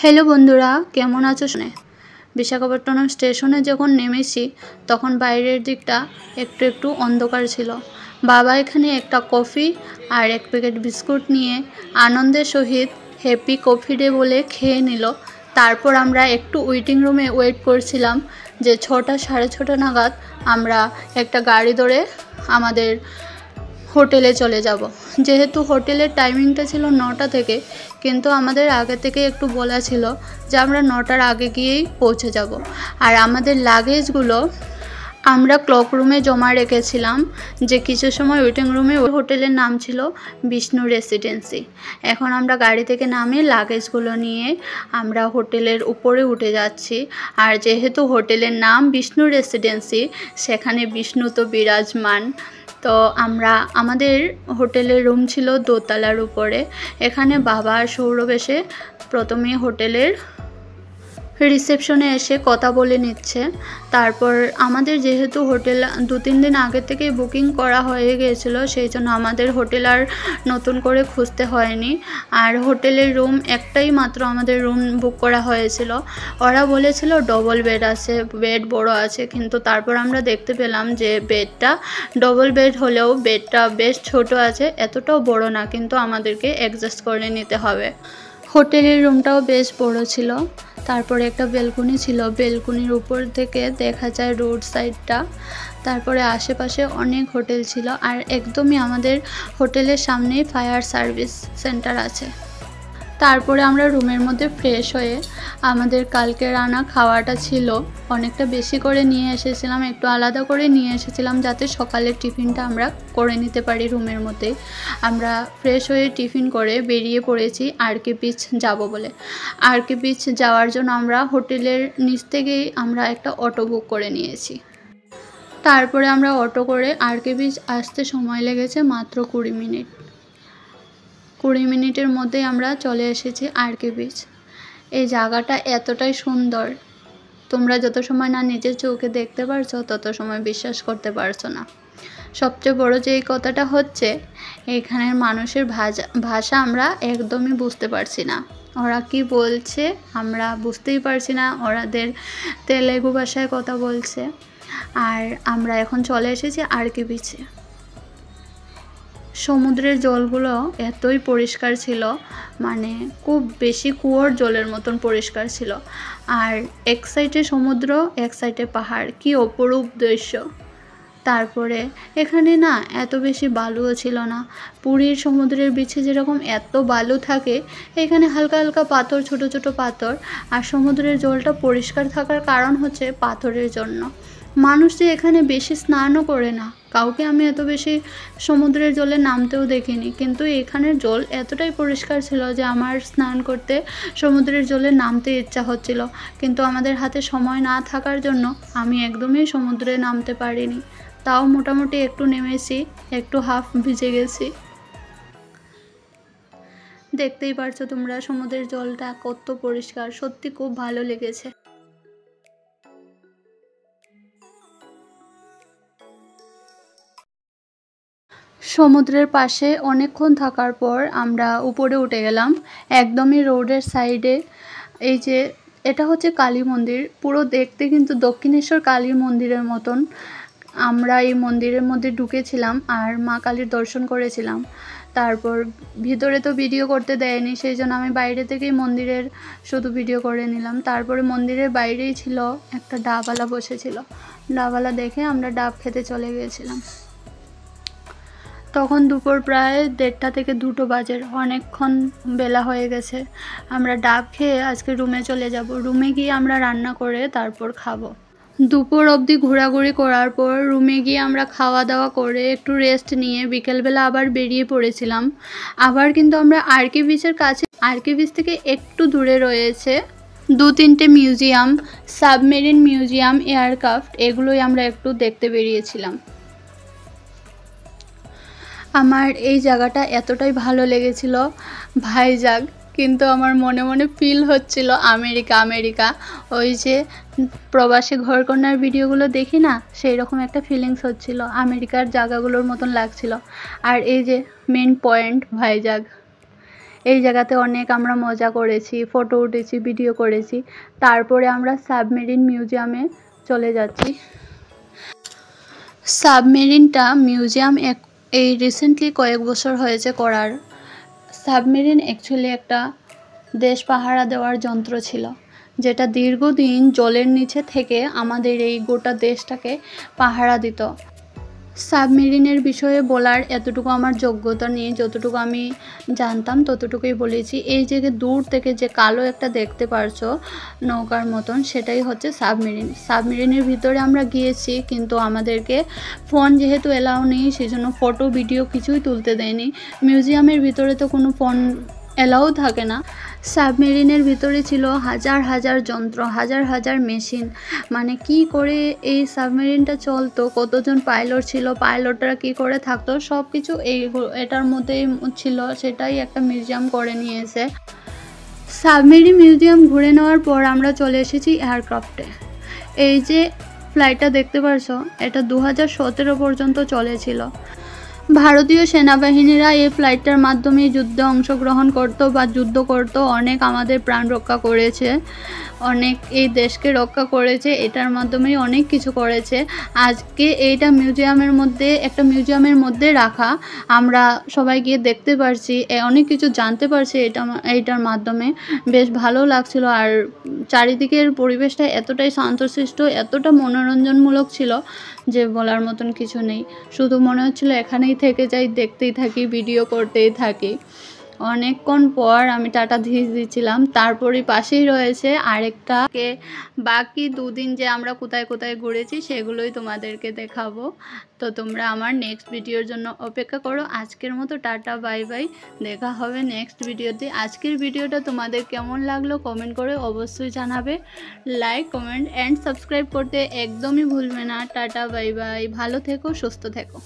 Hello বন্ধুরা, কেমন আছো? বিশাখাপট্টনম স্টেশনে যখন নেমেছি তখন বাইরের দিকটা একটু একটু অন্ধকার ছিল। বাবা এখানে একটা কফি আর এক প্যাকেট বিস্কুট নিয়ে আনন্দের সহিত হ্যাপি কফি ডে বলে খেয়ে নিল। তারপর আমরা একটু ওয়েটিং রুমে ওয়েট করছিলাম যে 6টা সাড়ে 6টা নাগাদ আমরা একটা গাড়ি ধরে আমাদের হোটেলে চলে যাব। যেহেতু হোটেলের টাইমিংটা ছিল 9টা থেকে, কিন্তু আমাদের আগে থেকে একটু বলা ছিল যে আমরা 9টার আগে গিয়েই পৌঁছে যাব। আর আমাদের লাগেজগুলো আমরা ক্লক রুমে জমা রেখেছিলাম, যে কিছু সময় ওয়েটিং রুমে। হোটেলের নাম ছিল বিষ্ণু রেসিডেন্সি। এখন আমরা গাড়ি থেকে নামে লাগেজগুলো নিয়ে আমরা হোটেলের উপরে উঠে যাচ্ছি। আর যেহেতু হোটেলের নাম বিষ্ণু রেসিডেন্সি, সেখানে বিষ্ণু তো বিরাজমান। তো আমাদের হোটেলের রুম ছিল দোতলার উপরে। এখানে বাবা আর সৌরভ এসে প্রথমে হোটেলের রিসেপশনে এসে কথা বলে নিচ্ছে। তারপর আমাদের যেহেতু হোটেল 2-3 দিন আগে থেকেই বুকিং করা হয়ে গিয়েছিল, সেই জন্য আমাদের হোটেল আর নতুন করে খুঁজতে হয়নি। আর হোটেলের রুম একটাই মাত্র আমাদের রুম বুক করা হয়েছিল। ওরা বলেছিল ডবল বেড আছে, বেড বড় আছে, কিন্তু তারপর আমরা দেখতে পেলাম যে বেডটা ডবল বেড হলেও বেডটা বেশ ছোট আছে, এতটাও বড় না, কিন্তু আমাদেরকে অ্যাডজাস্ট করে নিতে হবে। হোটেলের রুমটাও বেশ বড় ছিল। তারপরে একটা বেলকনি ছিল, বেলকনির উপর থেকে দেখা যায় রোড সাইডটা। তারপরে আশেপাশে অনেক হোটেল ছিল, আর একদমই আমাদের হোটেলের সামনেই ফায়ার সার্ভিস সেন্টার আছে। তারপরে আমরা রুমের মধ্যে ফ্রেশ হয়ে আমাদের কালকের আনা খাওয়াটা ছিল অনেকটা বেশি করে নিয়ে এসেছিলাম, একটু আলাদা করে নিয়ে এসেছিলাম যাতে সকালের টিফিনটা আমরা করে নিতে পারি রুমের মধ্যে। আমরা ফ্রেশ হয়ে টিফিন করে বেরিয়ে পড়েছি আরকে বিচ যাব বলে। আরকে বিচ যাওয়ার জন্য আমরা হোটেলের নিচ থেকেই আমরা একটা অটো বুক করে নিয়েছি। তারপরে আমরা অটো করে আরকে বিচ আসতে সময় লেগেছে মাত্র 20 মিনিট। 20 মিনিটের মধ্যেই আমরা চলে এসেছি আরকে বিচ। এই জায়গাটা এতটাই সুন্দর, তোমরা যত সময় না নিজের চোখে দেখতে পারছো তত সময় বিশ্বাস করতে পারছো না। সবচেয়ে বড় যে এই কথাটা হচ্ছে, এখানের মানুষের ভাষা আমরা একদমই বুঝতে পারছি না। ওরা কি বলছে আমরা বুঝতেই পারছি না, ওরাদের তেলেগু ভাষায় কথা বলছে। আর আমরা এখন চলে এসেছি আরকে বিচে। সমুদ্রের জলগুলো এতই পরিষ্কার ছিল, মানে খুব বেশি কুয়োর জলের মতন পরিষ্কার ছিল। আর এক সাইডে সমুদ্র, এক সাইডে পাহাড়, কি অপরূপ দৃশ্য। তারপরে এখানে না এত বেশি বালুও ছিল না। পুরীর সমুদ্রের বিচে যেরকম এত বালু থাকে, এখানে হালকা হালকা পাথর, ছোট ছোট পাথর। আর সমুদ্রের জলটা পরিষ্কার থাকার কারণ হচ্ছে পাথরের জন্য। মানুষ যে এখানে বেশি স্নানও করে না, কাউকে আমি এত বেশি সমুদ্রের জলে নামতেও দেখিনি, কিন্তু এখানের জল এতটাই পরিষ্কার ছিল যে আমার স্নান করতে সমুদ্রের জলে নামতে ইচ্ছা হচ্ছিল, কিন্তু আমাদের হাতে সময় না থাকার জন্য আমি একদমই সমুদ্রে নামতে পারিনি। তাও মোটামুটি একটু নেমেছি, একটু হাফ ভিজে গেছি। দেখতেই পারছো তোমরা সমুদ্রের জলটা কত পরিষ্কার, সত্যি খুব ভালো লেগেছে। সমুদ্রের পাশে অনেকক্ষণ থাকার পর আমরা উপরে উঠে গেলাম, একদমই রোডের সাইডে। এই যে এটা হচ্ছে কালী মন্দির, পুরো দেখতে কিন্তু দক্ষিণেশ্বর কালী মন্দিরের মতন। আমরা এই মন্দিরের মধ্যে ঢুকেছিলাম আর মা কালীর দর্শন করেছিলাম। তারপর ভিতরে তো ভিডিও করতে দেয়নি, সেই জন্য আমি বাইরে থেকেই মন্দিরের শুধু ভিডিও করে নিলাম। তারপরে মন্দিরের বাইরেই ছিল একটা ডাবওয়ালা বসেছিল, ডাবওয়ালা দেখে আমরা ডাব খেতে চলে গিয়েছিলাম। তখন দুপুর প্রায় 1:30 থেকে 2টো বাজে, অনেকক্ষণ বেলা হয়ে গেছে। আমরা ডাব খেয়ে আজকে রুমে চলে যাব। রুমে গিয়ে আমরা রান্না করে তারপর খাবো। দুপুর অবধি ঘোরাঘুরি করার পর রুমে গিয়ে আমরা খাওয়া দাওয়া করে একটু রেস্ট নিয়ে বিকেলবেলা আবার বেরিয়ে পড়েছিলাম। আবার কিন্তু আমরা আরকে বিচের কাছে, আরকে বিচ থেকে একটু দূরে রয়েছে 2-3টে মিউজিয়াম, সাবমেরিন মিউজিয়াম, এয়ারক্রাফট, এগুলোই আমরা একটু দেখতে বেরিয়েছিলাম। আমার এই জায়গাটা এতটাই ভালো লেগেছিল, ভাইজাগ, কিন্তু আমার মনে মনে ফিল হচ্ছিল আমেরিকা আমেরিকা। ওই যে প্রবাসী ঘরকন্যার ভিডিওগুলো দেখি না, সেই রকম একটা ফিলিংস হচ্ছিল, আমেরিকার জায়গাগুলোর মতন লাগছিল। আর এই যে মেন পয়েন্ট ভাইজাগ, এই জায়গাতে অনেক আমরা মজা করেছি, ফটো উঠেছি, ভিডিও করেছি। তারপরে আমরা সাবমেরিন মিউজিয়ামে চলে যাচ্ছি। সাবমেরিনটা মিউজিয়াম এই রিসেন্টলি কয়েক বছর হয়েছে করার। সাবমেরিন অ্যাকচুয়ালি একটা দেশ পাহারা দেওয়ার যন্ত্র ছিল, যেটা দীর্ঘদিন জলের নিচে থেকে আমাদের এই গোটা দেশটাকে পাহারা দিত। সাবমেরিনের বিষয়ে বলার এতটুকু আমার যোগ্যতা নেই, যতটুকু আমি জানতাম ততটুকুই বলেছি। এই যে দূর থেকে যে কালো একটা দেখতে পারছো নৌকার মতন, সেটাই হচ্ছে সাবমেরিন। সাবমেরিনের ভিতরে আমরা গিয়েছি, কিন্তু আমাদেরকে ফোন যেহেতু এলাও নেই, সেজন্য ফটো ভিডিও কিছুই তুলতে দেয়নি। মিউজিয়ামের ভিতরে তো কোনো ফোন এলাও থাকে না। সাবমেরিনের ভিতরে ছিল হাজার হাজার যন্ত্র, হাজার হাজার মেশিন। মানে কি করে এই সাবমেরিনটা চলতো, কতজন পাইলট ছিল, পাইলটরা কি করে থাকতো, সব কিছু এটার মধ্যেই ছিল। সেটাই একটা মিউজিয়াম করে নিয়েছে। সাবমেরিন মিউজিয়াম ঘুরে নেওয়ার পর আমরা চলে এসেছি এয়ারক্রাফটে। এই যে ফ্লাইটটা দেখতে পারছো, এটা 2017 পর্যন্ত চলেছিল। ভারতীয় সেনাবাহিনীরা এই ফ্লাইটটার মাধ্যমে যুদ্ধে অংশগ্রহণ করত বা যুদ্ধ করত, অনেক আমাদের প্রাণ রক্ষা করেছে, অনেক এই দেশকে রক্ষা করেছে, এটার মাধ্যমেই অনেক কিছু করেছে। আজকে এইটা একটা মিউজিয়ামের মধ্যে রাখা, আমরা সবাই গিয়ে দেখতে পারছি, অনেক কিছু জানতে পারছি এইটার মাধ্যমে। বেশ ভালো লাগছিল। আর চারিদিকের পরিবেশটা এতটাই শান্তশিষ্ট, এতটা মনোরঞ্জনমূলক ছিল যে বলার মতন কিছু নেই। শুধু মনে হচ্ছিল এখানেই থেকে যাই, দেখতেই থাকি, ভিডিও করতেই থাকি। অনেকক্ষণ পর আমি টাটা দিচ্ছিলাম। তারপরে পাশেই রয়েছে আরেকটা, বাকি 2 দিন যে আমরা কোথায় কোথায় ঘুরেছি সেগুলোই তোমাদেরকে দেখাবো। তো তোমরা আমার নেক্সট ভিডিওর জন্য অপেক্ষা করো। আজকের মতো টাটা, বাই বাই, দেখা হবে নেক্সট ভিডিওতে। আজকের ভিডিওটা তোমাদের কেমন লাগলো কমেন্ট করে অবশ্যই জানাবে। লাইক, কমেন্ট অ্যান্ড সাবস্ক্রাইব করতে একদমই ভুলবে না। টাটা, বাই বাই, ভালো থেকো, সুস্থ থেকো।